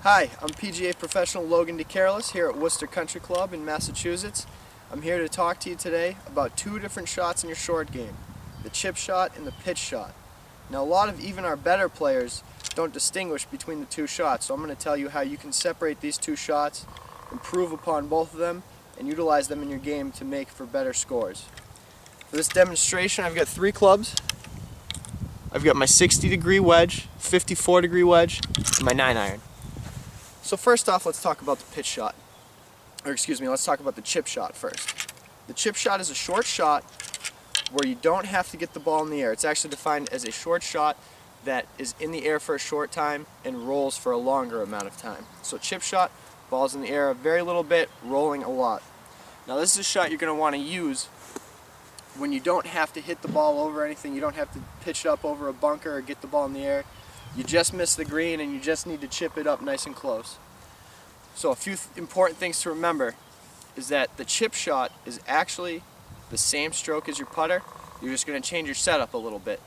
Hi, I'm PGA professional Logan DeCarolis here at Worcester Country Club in Massachusetts. I'm here to talk to you today about two different shots in your short game, the chip shot and the pitch shot. Now, a lot of even our better players don't distinguish between the two shots, so I'm going to tell you how you can separate these two shots, improve upon both of them, and utilize them in your game to make for better scores. For this demonstration, I've got three clubs. I've got my 60-degree wedge, 54-degree wedge, and my 9-iron. So first off, let's talk about the pitch shot. Or excuse me, let's talk about the chip shot first. The chip shot is a short shot where you don't have to get the ball in the air. It's actually defined as a short shot that is in the air for a short time and rolls for a longer amount of time. So chip shot, ball's in the air a very little bit, rolling a lot. Now this is a shot you're going to want to use when you don't have to hit the ball over anything. You don't have to pitch it up over a bunker or get the ball in the air. You just missed the green and you just need to chip it up nice and close. So a few important things to remember is that the chip shot is actually the same stroke as your putter. You're just going to change your setup a little bit.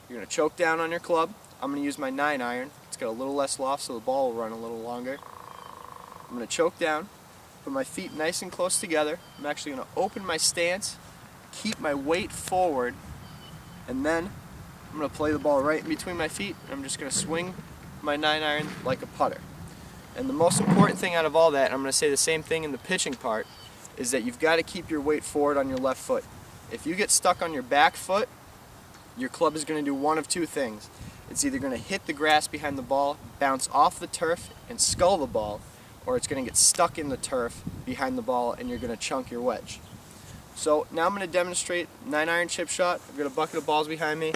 You're going to choke down on your club. I'm going to use my 9-iron. It's got a little less loft so the ball will run a little longer. I'm going to choke down, put my feet nice and close together. I'm actually going to open my stance, keep my weight forward, and then I'm going to play the ball right in between my feet, and I'm just going to swing my 9-iron like a putter. And the most important thing out of all that, and I'm going to say the same thing in the pitching part, is that you've got to keep your weight forward on your left foot. If you get stuck on your back foot, your club is going to do one of two things. It's either going to hit the grass behind the ball, bounce off the turf, and scull the ball, or it's going to get stuck in the turf behind the ball and you're going to chunk your wedge. So now I'm going to demonstrate 9-iron chip shot. I've got a bucket of balls behind me.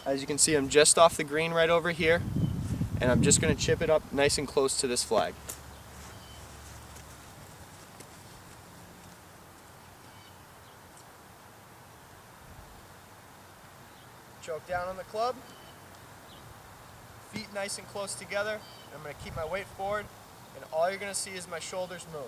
As you can see, I'm just off the green right over here, and I'm just going to chip it up nice and close to this flag. Choke down on the club, feet nice and close together. I'm going to keep my weight forward, and all you're going to see is my shoulders move.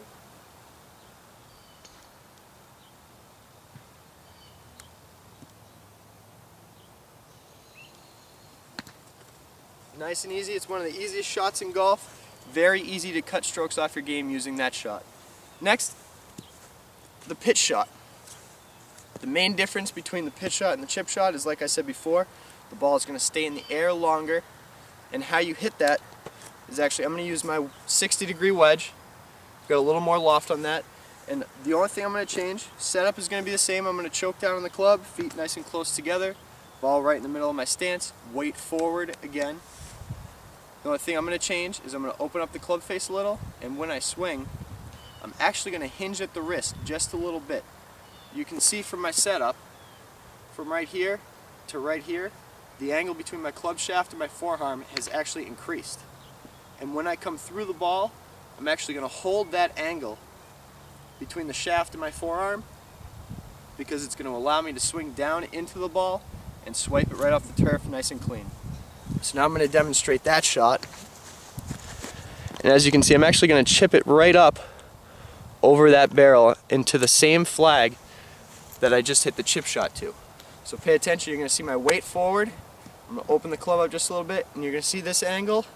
Nice and easy. It's one of the easiest shots in golf. Very easy to cut strokes off your game using that shot. Next, the pitch shot. The main difference between the pitch shot and the chip shot is, like I said before, the ball is going to stay in the air longer, and how you hit that is actually, I'm going to use my 60-degree wedge. Got a little more loft on that, and the only thing I'm going to change, setup is going to be the same. I'm going to choke down on the club, feet nice and close together, ball right in the middle of my stance, weight forward again. The only thing I'm going to change is I'm going to open up the club face a little, and when I swing, I'm actually going to hinge at the wrist just a little bit. You can see from my setup, from right here to right here, the angle between my club shaft and my forearm has actually increased. And when I come through the ball, I'm actually going to hold that angle between the shaft and my forearm because it's going to allow me to swing down into the ball and swipe it right off the turf nice and clean. So now I'm going to demonstrate that shot. And as you can see, I'm actually going to chip it right up over that barrel into the same flag that I just hit the chip shot to. So pay attention, you're going to see my weight forward. I'm going to open the club up just a little bit, and you're going to see this angle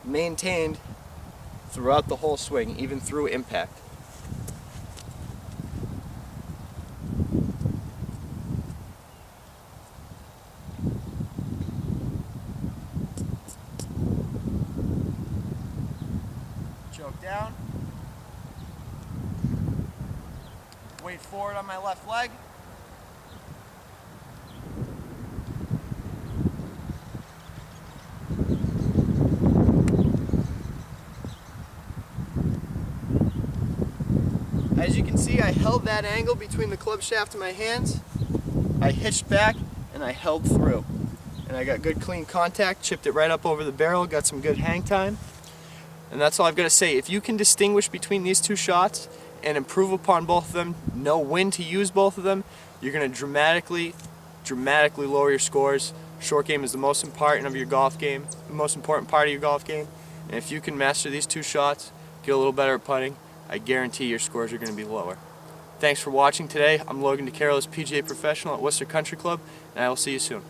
maintained throughout the whole swing, even through impact. Choke down. Weight forward on my left leg. As you can see, I held that angle between the club shaft and my hands. I hitched back and I held through. And I got good clean contact, chipped it right up over the barrel, got some good hang time. And that's all I've got to say. If you can distinguish between these two shots and improve upon both of them, know when to use both of them, you're going to dramatically lower your scores. Short game is the most important of your golf game, the most important part of your golf game. And if you can master these two shots, get a little better at putting, I guarantee your scores are going to be lower. Thanks for watching today. I'm Logan DeCarolis, PGA professional at Worcester Country Club, and I will see you soon.